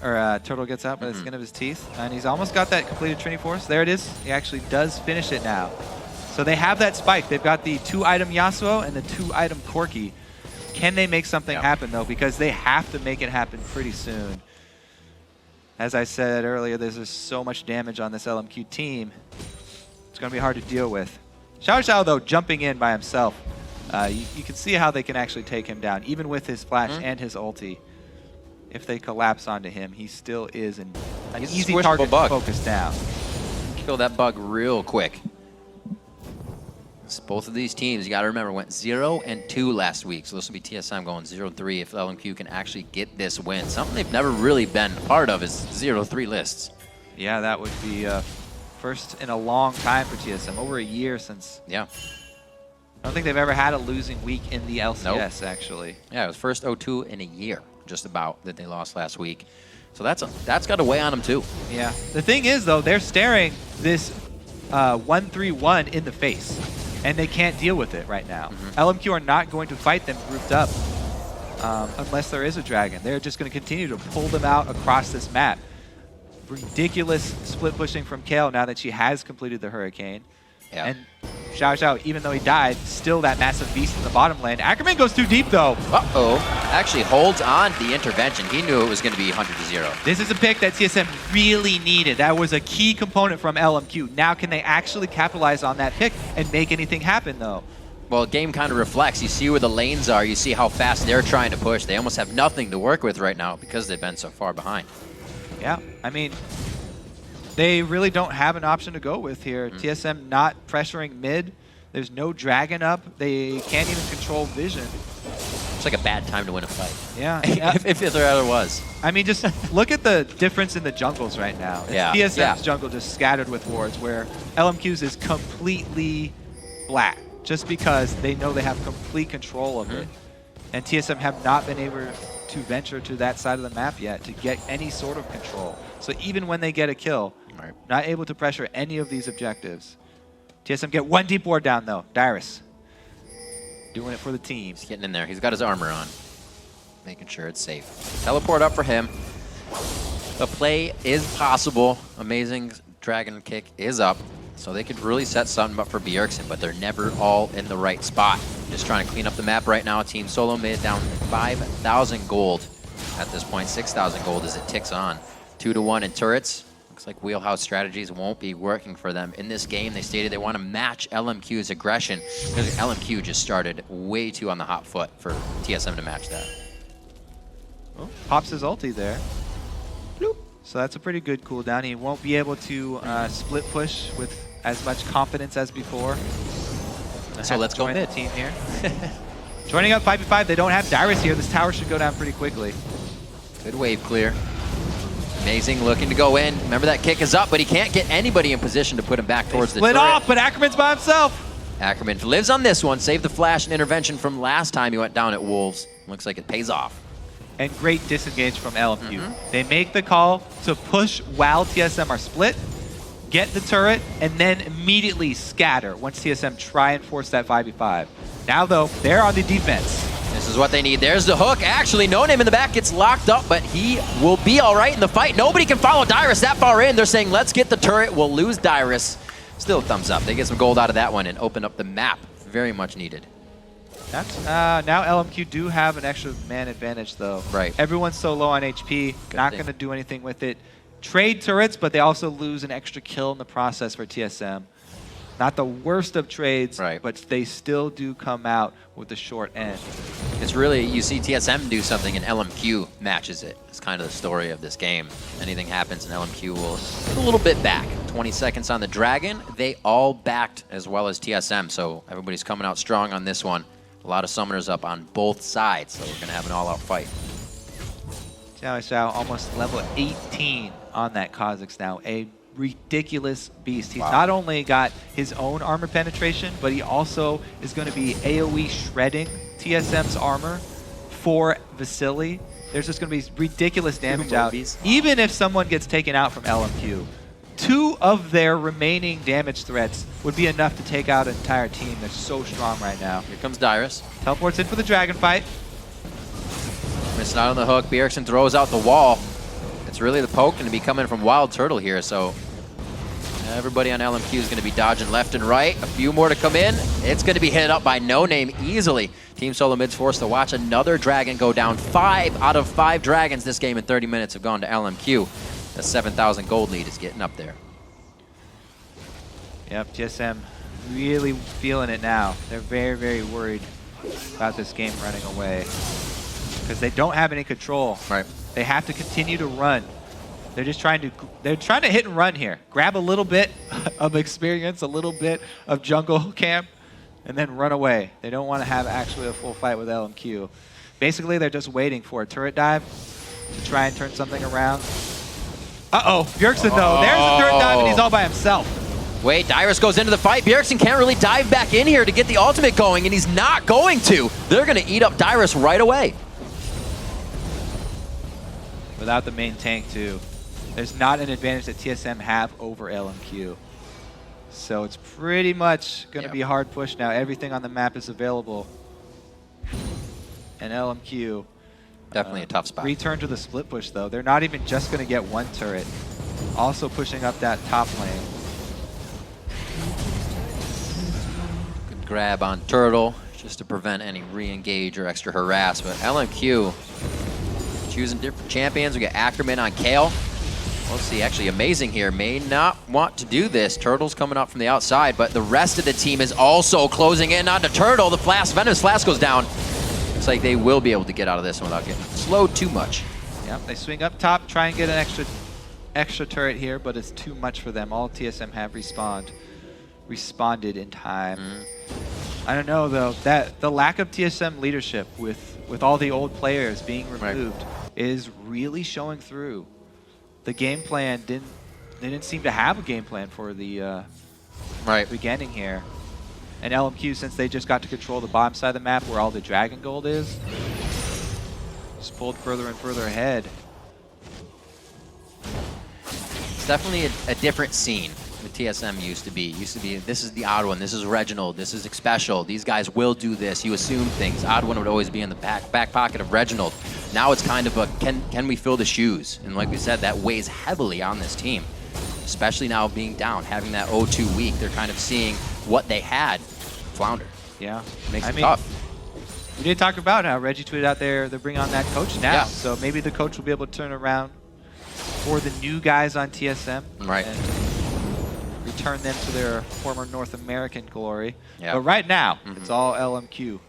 S2: or Turtle gets out by the skin of his teeth, and he's almost got that completed Trinity Force. There it is. He actually does finish it now. So they have that spike. They've got the 2-item Yasuo and the 2-item Corki. Can they make something happen, though? Because they have to make it happen pretty soon. As I said earlier, there's just so much damage on this LMQ team. It's going to be hard to deal with. Xiao, though, jumping in by himself. You can see how they can actually take him down, even with his flash and his ulti. If they collapse onto him, he still is an easy target to focus down.
S1: Kill that bug real quick. Both of these teams, you got to remember, went 0-2 last week. So this will be TSM going 0-3 if LMQ can actually get this win. Something they've never really been a part of is 0-3 lists.
S2: Yeah, that would be first in a long time for TSM. Over a year since.
S1: Yeah.
S2: I don't think they've ever had a losing week in the LCS, actually.
S1: Yeah, it was first 0-2 in a year, just about, that they lost last week. So that's got to weigh on them, too.
S2: Yeah. The thing is, though, they're staring this 1-3-1 in the face, and they can't deal with it right now. LMQ are not going to fight them grouped up unless there is a dragon. They're just going to continue to pull them out across this map. Ridiculous split pushing from Kale now that she has completed the Hurricane.
S1: Yeah.
S2: And Xiao, even though he died, still that massive beast in the bottom lane. Ackerman goes too deep, though.
S1: Uh-oh. Actually holds on the intervention. He knew it was going to be 100-0.
S2: This is a pick that TSM really needed. That was a key component from LMQ. Now can they actually capitalize on that pick and make anything happen, though?
S1: Well, the game kind of reflects. You see where the lanes are. You see how fast they're trying to push. They almost have nothing to work with right now because they've been so far behind.
S2: Yeah, I mean, they really don't have an option to go with here. TSM not pressuring mid. There's no dragon up. They can't even control vision.
S1: It's like a bad time to win a fight.
S2: Yeah.
S1: if there ever was.
S2: I mean, just look at the difference in the jungles right now. It's TSM's jungle just scattered with wards, where LMQ's is completely black, just because they know they have complete control of it. And TSM have not been able to venture to that side of the map yet to get any sort of control. So even when they get a kill, not able to pressure any of these objectives. TSM get one deep ward down, though. Dyrus doing it for the team.
S1: He's getting in there. He's got his armor on, making sure it's safe. Teleport up for him. The play is possible. Amazing dragon kick is up. So they could really set something up for Bjergsen, but they're never all in the right spot. Just trying to clean up the map right now. Team Solomid down 5,000 gold at this point. 6,000 gold as it ticks on. 2-1 in turrets. Looks like wheelhouse strategies won't be working for them in this game. They stated they want to match LMQ's aggression because LMQ just started way too on the hot foot for TSM to match that.
S2: Oh, pops his ulti there. Bloop. So that's a pretty good cooldown. He won't be able to split push with as much confidence as before.
S1: So let's go mid.
S2: Team here. Joining up 5v5. They don't have Dyrus here. This tower should go down pretty quickly.
S1: Good wave clear. Amazing, looking to go in. Remember that kick is up, but he can't get anybody in position to put him back towards the turret.
S2: Split off, but Ackerman's by himself.
S1: Ackerman lives on this one. Saved the flash and intervention from last time he went down at Wolves. Looks like it pays off.
S2: And great disengage from LMQ. They make the call to push while TSM are split, get the turret, and then immediately scatter once TSM try and force that 5v5. Now, though, they're on the defense.
S1: This is what they need. There's the hook. Actually, No Name in the back gets locked up, but he will be all right in the fight. Nobody can follow Dyrus that far in. They're saying, let's get the turret. We'll lose Dyrus. Still thumbs up. They get some gold out of that one and open up the map. Very much needed.
S2: That's now LMQ do have an extra man advantage, though.
S1: Right.
S2: Everyone's so low on HP. Not going to do anything with it. Trade turrets, but they also lose an extra kill in the process for TSM. Not the worst of trades, but they still do come out with the short end.
S1: It's really, you see TSM do something and LMQ matches it. It's kind of the story of this game. Anything happens and LMQ will put a little bit back. 20 seconds on the Dragon. They all backed as well as TSM, so everybody's coming out strong on this one. A lot of summoners up on both sides, so we're going to have an all-out fight.
S2: Xiao almost level 18 on that Kha'Zix now. A ridiculous beast. He's not only got his own armor penetration, but he also is going to be AoE shredding TSM's armor for Vasily. There's just going to be ridiculous damage out. Even if someone gets taken out from LMQ, 2 of their remaining damage threats would be enough to take out an entire team. They're so strong right now.
S1: Here comes Dyrus.
S2: Teleports in for the dragon fight.
S1: Missing out on the hook. Bjergsen throws out the wall. It's really the poke going to be coming from Wild Turtle here, so everybody on LMQ is going to be dodging left and right. A few more to come in. It's going to be hit up by No Name easily. Team Solomid's forced to watch another dragon go down. 5 out of 5 dragons this game in 30 minutes have gone to LMQ. The 7,000 gold lead is getting up there.
S2: Yep, TSM really feeling it now. They're very, very worried about this game running away because they don't have any control.
S1: Right.
S2: They have to continue to run. They're just trying to hit and run here. Grab a little bit of experience, a little bit of jungle camp, and then run away. They don't want to have actually a full fight with LMQ. Basically, they're just waiting for a turret dive to try and turn something around. Uh-oh, Bjergsen though. There's the turret dive and he's all by himself.
S1: Wait, Dyrus goes into the fight. Bjergsen can't really dive back in here to get the ultimate going, and he's not going to. They're going to eat up Dyrus right away.
S2: Without the main tank too. There's not an advantage that TSM have over LMQ. So it's pretty much going to be a hard push now. Everything on the map is available. And LMQ...
S1: Definitely a tough spot.
S2: Return to the split push though. They're not even just going to get 1 turret. Also pushing up that top lane.
S1: Good grab on Turtle just to prevent any re-engage or extra harass. But LMQ choosing different champions. We got Ackerman on Kale. Let's see, actually amazing here. May not want to do this. Turtle's coming up from the outside, but the rest of the team is also closing in onto Turtle. The Venomous Flask goes down. Looks like they will be able to get out of this one without getting slowed too much.
S2: Yep, they swing up top, try and get an extra turret here, but it's too much for them. All TSM have responded in time. I don't know though, that the lack of TSM leadership with all the old players being removed is really showing through. The game plan they didn't seem to have a game plan for the beginning here. And LMQ, since they just got to control the bottom side of the map where all the dragon gold is, just pulled further and further ahead.
S1: It's definitely a different scene than TSM used to be. This is the odd one, this is Reginald, this is Special. These guys will do this. You assume things. Odd one would always be in the back pocket of Reginald. Now it's kind of a, can we fill the shoes? And like we said, that weighs heavily on this team. Especially now being down, having that 0-2 week. They're kind of seeing what they had flounder.
S2: Yeah.
S1: Makes it tough.
S2: We did talk about how Reggie tweeted out there they're bringing on that coach now. So maybe the coach will be able to turn around for the new guys on TSM.
S1: Right.
S2: And return them to their former North American glory.
S1: Yeah.
S2: But right now, it's all LMQ.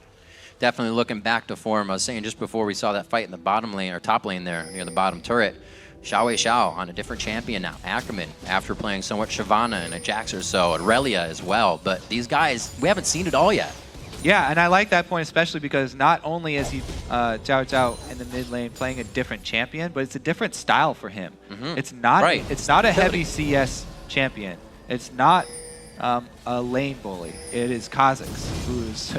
S1: Definitely looking back to form. I was saying just before we saw that fight in the bottom lane, or top lane there, near the bottom turret, Xiao on a different champion now. Ackerman, after playing somewhat Shyvana and a Jax or so, Aurelia as well. But these guys, we haven't seen it all yet.
S2: Yeah, and I like that point especially because not only is he Xiao in the mid lane playing a different champion, but it's a different style for him. It's not a heavy CS champion. It's not a lane bully. It is Kha'Zix, who's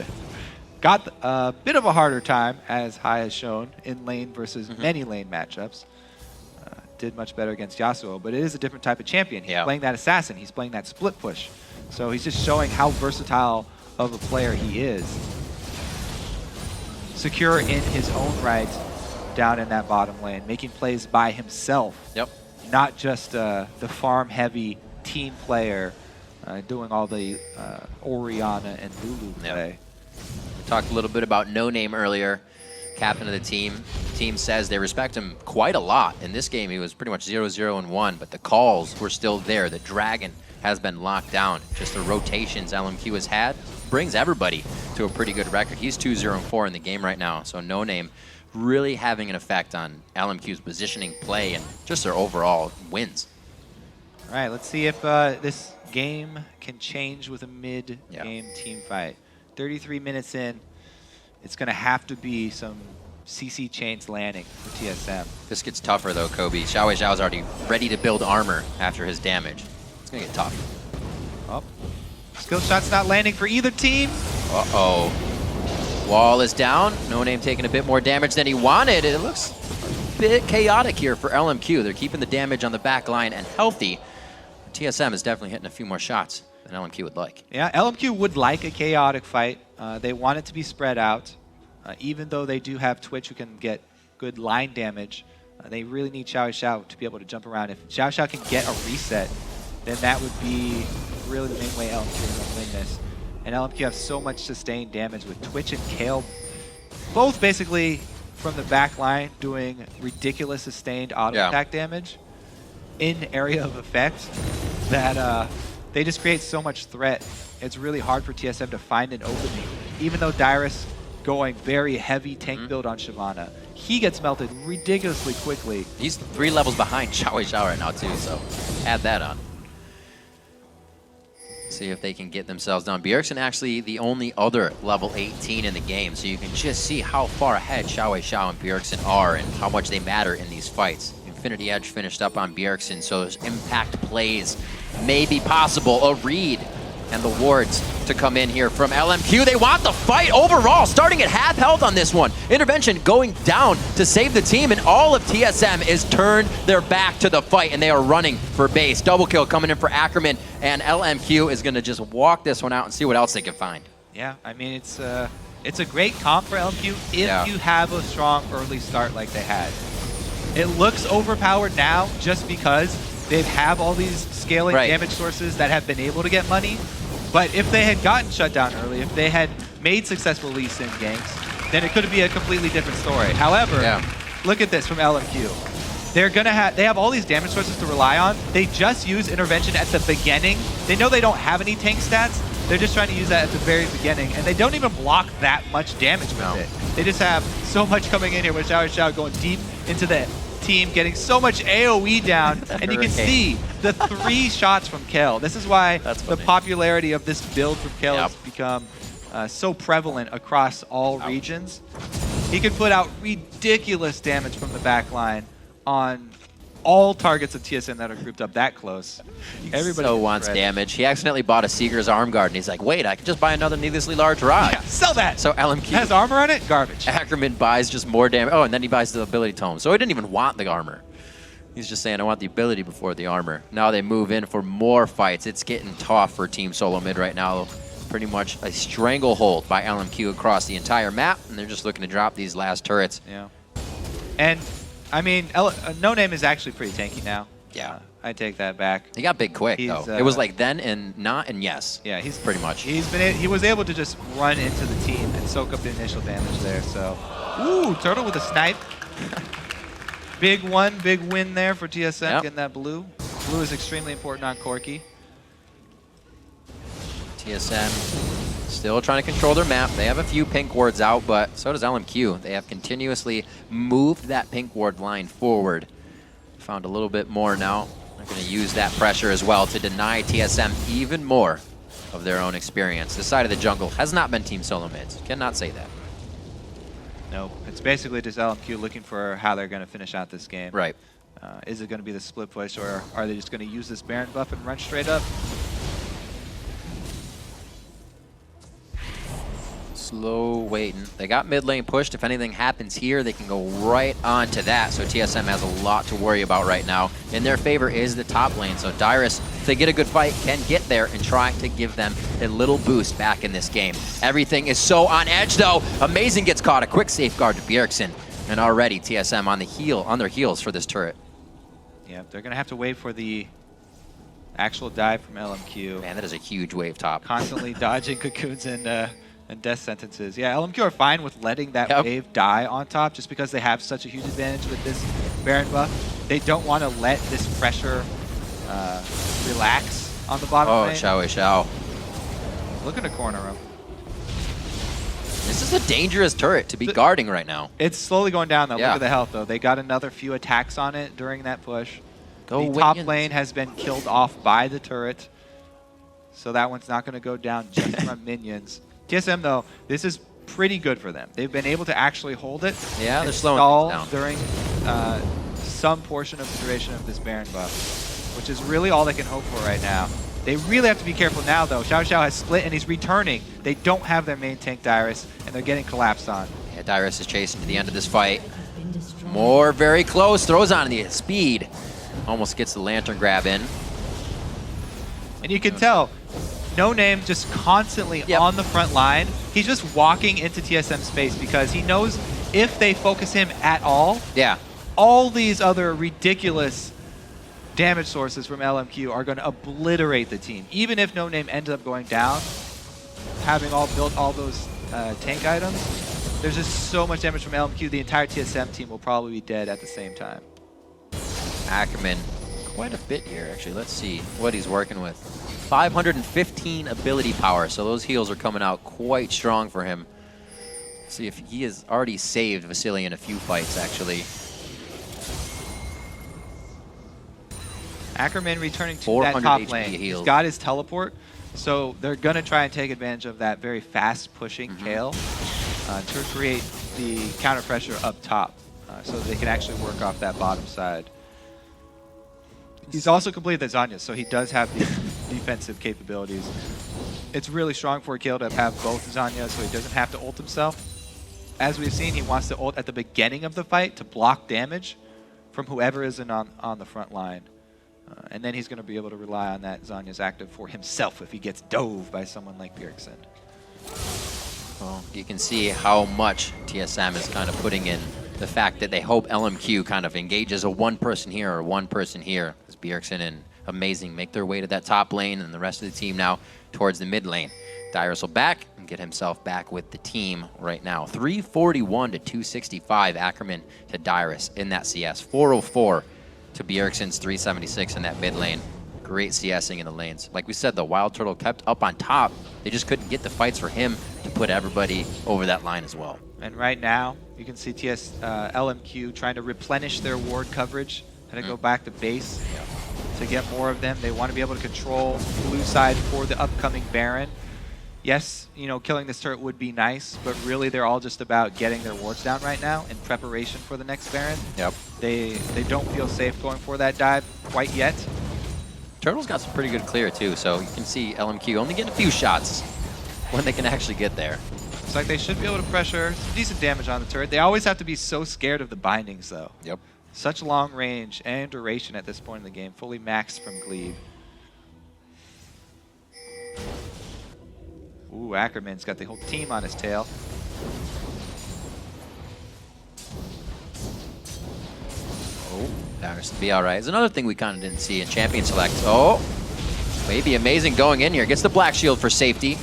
S2: got a bit of a harder time, as Hai has shown, in lane versus many lane matchups. Did much better against Yasuo, but it is a different type of champion. He's playing that assassin. He's playing that split push. So he's just showing how versatile of a player he is. Secure in his own right down in that bottom lane, making plays by himself.
S1: Yep.
S2: Not just the farm-heavy team player doing all the Orianna and Lulu play.
S1: We talked a little bit about No Name earlier. Captain of the team. The team says they respect him quite a lot. In this game, he was pretty much 0-0-1, but the calls were still there. The Dragon has been locked down. Just the rotations LMQ has had brings everybody to a pretty good record. He's 2-0-4 in the game right now, so No Name really having an effect on LMQ's positioning play and just their overall wins.
S2: All right, let's see if this game can change with a mid-game team fight. 33 minutes in. It's going to have to be some CC chains landing for TSM.
S1: This gets tougher though, Kobe. Xiao Xiao's already ready to build armor after his damage. It's gonna get tough.
S2: Oh, skill shot's not landing for either team.
S1: Uh-oh. Wall is down. No Name taking a bit more damage than he wanted. It looks a bit chaotic here for LMQ. They're keeping the damage on the back line and healthy. TSM is definitely hitting a few more shots than LMQ would like.
S2: Yeah, LMQ would like a chaotic fight. They want it to be spread out. Even though they do have Twitch who can get good line damage, they really need Xiao Xiao to be able to jump around. If Xiao Xiao can get a reset, then that would be really the main way LMQ is going to win this. And LMQ have so much sustained damage with Twitch and Kale, both basically from the back line doing ridiculous sustained auto attack damage in area of effect that they just create so much threat. It's really hard for TSM to find an opening. Even though Dyrus going very heavy tank build on Shyvana, he gets melted ridiculously quickly.
S1: He's 3 levels behind Xiao Xiao right now too, so add that on. See if they can get themselves down. Bjergsen actually the only other level 18 in the game, so you can just see how far ahead Xiao Xiao and Bjergsen are and how much they matter in these fights. Infinity Edge finished up on Bjergsen, so those impact plays may be possible. A read and the wards to come in here from LMQ. They want the fight overall, starting at half health on this one. Intervention going down to save the team, and all of TSM is turned their back to the fight, and they are running for base. Double kill coming in for Ackerman, and LMQ is going to just walk this one out and see what else they can find.
S2: Yeah, I mean, it's a great comp for LMQ if you have a strong early start like they had. It looks overpowered now just because they have all these scaling damage sources that have been able to get money. But if they had gotten shut down early, if they had made successful Lee Sin ganks, then it could be a completely different story. However, look at this from LMQ. They have all these damage sources to rely on. They just use intervention at the beginning. They know they don't have any tank stats. They're just trying to use that at the very beginning, and they don't even block that much damage with it. They just have so much coming in here with Xiao Xiao going deep into the team, getting so much AoE down, and you can see the 3 shots from Kel. This is why the popularity of this build from Kel has become so prevalent across all regions. He can put out ridiculous damage from the back line on all targets of TSM that are grouped up that close. Everybody
S1: so wants damage. He accidentally bought a Seeker's arm guard, and he's like, wait, I can just buy another needlessly large rod.
S2: Yeah, sell that!
S1: So LMQ
S2: has armor on it? Garbage.
S1: Ackerman buys just more damage. Oh, and then he buys the ability tome. So he didn't even want the armor. He's just saying, I want the ability before the armor. Now they move in for more fights. It's getting tough for Team Solomid right now. Pretty much a stranglehold by LMQ across the entire map, and they're just looking to drop these last turrets.
S2: Yeah. And I mean, No Name is actually pretty tanky now.
S1: Yeah.
S2: I take that back.
S1: He got big quick, though. It was like then and not and yes.
S2: Yeah, he's
S1: pretty much.
S2: He was able to just run into the team and soak up the initial damage there, so. Ooh, Turtle with a snipe. Big win there for TSM, getting that blue. Blue is extremely important on Corki.
S1: TSM still trying to control their map. They have a few pink wards out, but so does LMQ. They have continuously moved that pink ward line forward. Found a little bit more now. They're going to use that pressure as well to deny TSM even more of their own experience. This side of the jungle has not been Team Solomid's. Cannot say that.
S2: No, it's basically just LMQ looking for how they're going to finish out this game.
S1: Right.
S2: Is it going to be the split push, or are they just going to use this Baron buff and run straight up?
S1: Slow waiting. They got mid lane pushed. If anything happens here, they can go right on to that. So TSM has a lot to worry about right now. In their favor is the top lane. So Dyrus, if they get a good fight, can get there and try to give them a little boost back in this game. Everything is so on edge, though. Amazing gets caught. A quick safeguard to Bjergsen. And already TSM on their heels for this turret.
S2: Yeah, they're going to have to wait for the actual dive from LMQ.
S1: Man, that is a huge wave top.
S2: Constantly dodging cocoons and death sentences. Yeah, LMQ are fine with letting that wave die on top just because they have such a huge advantage with this Baron buff. They don't want to let this pressure relax on the bottom lane.
S1: Oh, Xiao.
S2: Look at the corner room.
S1: This is a dangerous turret to be guarding right now.
S2: It's slowly going down, though. Look at the health, though. They got another few attacks on it during that push. The top lane has been killed off by the turret, so that one's not going to go down just from minions. TSM, though, this is pretty good for them. They've been able to actually hold it.
S1: Yeah, they're
S2: and
S1: slowing
S2: stall
S1: things down.
S2: during some portion of the duration of this Baron buff, which is really all they can hope for right now. They really have to be careful now, though. Xiao Xiao has split, and he's returning. They don't have their main tank, Dyrus, and they're getting collapsed on.
S1: Yeah, Dyrus is chasing to the end of this fight. More very close, throws on the speed. Almost gets the lantern grab in.
S2: And you can tell, No Name just constantly on the front line. He's just walking into TSM space because he knows if they focus him at all, all these other ridiculous damage sources from LMQ are going to obliterate the team. Even if No Name ends up going down, having built all those tank items, there's just so much damage from LMQ, the entire TSM team will probably be dead at the same time.
S1: Ackerman, quite a bit here, actually. Let's see what he's working with. 515 ability power, so those heals are coming out quite strong for him. Let's see if he has already saved Vasily in a few fights, actually.
S2: Ackerman returning to that top
S1: HP
S2: lane.
S1: heals.
S2: He's got his teleport, so they're going to try and take advantage of that very fast pushing Kayle to create the counter pressure up top so that they can actually work off that bottom side. He's also completed the Zanya, so he does have the defensive capabilities. It's really strong for Kayle to have both Zanya, so he doesn't have to ult himself. As we've seen, he wants to ult at the beginning of the fight to block damage from whoever is on the front line. And then he's going to be able to rely on that Zanya's active for himself if he gets dove by someone like Bjergsen.
S1: Well, you can see how much TSM is kind of putting in the fact that they hope LMQ kind of engages a one person here or one person here. As Bjergsen and Amazing make their way to that top lane, and the rest of the team now towards the mid lane. Dyrus will back and get himself back with the team right now. 341 to 265 Ackerman to Dyrus in that CS. 404 to Bjergsen's 376 in that mid lane. Great CSing in the lanes. Like we said, the Wild Turtle kept up on top. They just couldn't get the fights for him to put everybody over that line as well.
S2: And right now, you can see LMQ trying to replenish their ward coverage, trying to go back to base to get more of them. They want to be able to control blue side for the upcoming Baron. Yes, you know, killing this turret would be nice, but really they're all just about getting their wards down right now in preparation for the next Baron. They don't feel safe going for that dive quite yet.
S1: Turtle's got some pretty good clear too, so you can see LMQ only getting a few shots when they can actually get there.
S2: It's like they should be able to pressure some decent damage on the turret. They always have to be so scared of the bindings though. Such long range and duration at this point in the game, fully maxed from Glebe. Ooh, Ackerman's got the whole team on his tail.
S1: Oh, Dyrus to be all right. It's another thing we kind of didn't see in Champion Select. Oh, maybe Amazing going in here. Gets the Black Shield for safety,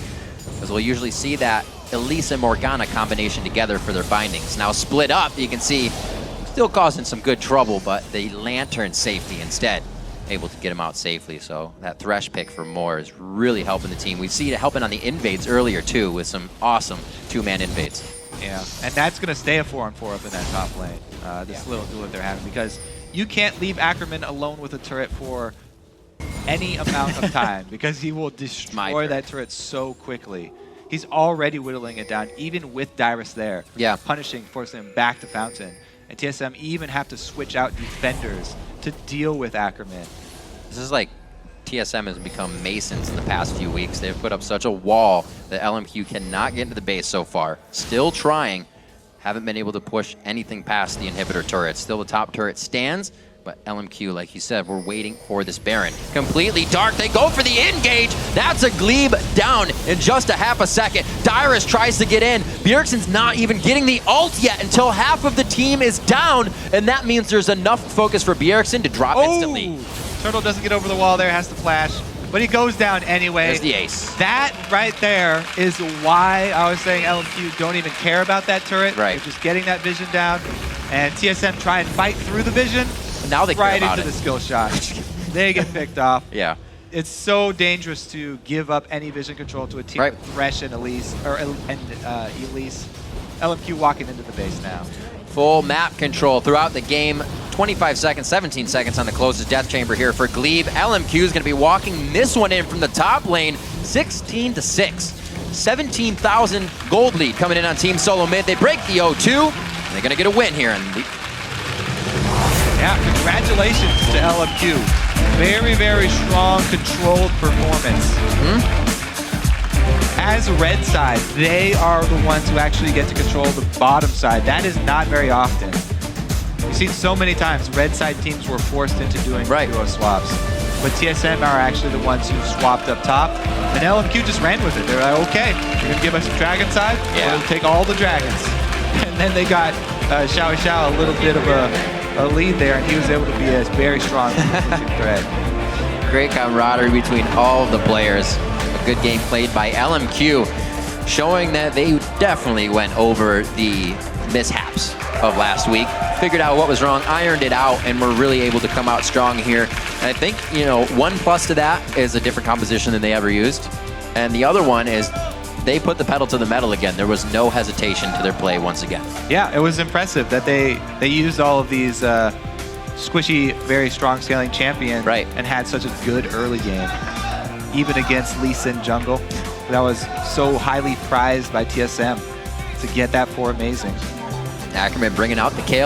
S1: because we'll usually see that Elise and Morgana combination together for their bindings. Now split up, you can see, still causing some good trouble, but the Lantern safety instead. Able to get him out safely, so that Thresh pick for Moore is really helping the team. We've seen it helping on the invades earlier too, with some awesome two-man invades.
S2: Yeah, and that's going to stay a 4-on-4 up in that top lane, this little duel that they're having, because you can't leave Ackerman alone with a turret for any amount of time, because he will destroy that turret so quickly. He's already whittling it down, even with Dyrus there, punishing, forcing him back to Fountain. And TSM even have to switch out defenders to deal with Ackerman.
S1: This is like TSM has become Masons in the past few weeks. They've put up such a wall that LMQ cannot get into the base so far. Still trying. Haven't been able to push anything past the inhibitor turret. Still the top turret stands, but LMQ, like you said, we're waiting for this Baron. Completely dark. They go for the engage. That's a Glebe down in just a half a second. Dyrus tries to get in. Bjergsen's not even getting the ult yet until half of the team is down, and that means there's enough focus for Bjergsen to drop instantly.
S2: Turtle doesn't get over the wall there, has to flash, but he goes down anyway.
S1: There's the ace.
S2: That right there is why I was saying LMQ don't even care about that turret.
S1: Right.
S2: They're just getting that vision down, and TSM try and fight through the vision.
S1: Now they
S2: right
S1: care about
S2: into
S1: it.
S2: the skill shot. They get picked off.
S1: Yeah.
S2: It's so dangerous to give up any vision control to a team with Thresh and Elise, Elise. LMQ walking into the base now.
S1: Full map control throughout the game. 25 seconds, 17 seconds on the closest death chamber here for Glebe. LMQ is going to be walking this one in from the top lane, 16 to 6. 17,000 gold lead coming in on Team Solomid. They break the 0-2. They're going to get a win here.
S2: Yeah, congratulations to LMQ. Very, very strong, controlled performance. As red side, they are the ones who actually get to control the bottom side. That is not very often. We've seen so many times red side teams were forced into doing duo swaps. But TSM are actually the ones who swapped up top. And LMQ just ran with it. They're like, okay, you're going to give us dragon side?
S1: Yeah.
S2: We'll take all the dragons. And then they got Xiao Xiao a little bit of a lead there, and he was able to be a very strong threat.
S1: Great camaraderie between all of the players. A good game played by LMQ, showing that they definitely went over the mishaps of last week. Figured out what was wrong, ironed it out, and were really able to come out strong here. And I think, you know, one plus to that is a different composition than they ever used. And the other one is they put the pedal to the metal again. There was no hesitation to their play once again.
S2: Yeah, it was impressive that they used all of these squishy, very strong scaling champions and had such a good early game. Even against Lee Sin jungle. That was so highly prized by TSM to get that for amazing.
S1: Ackerman bringing out the KO.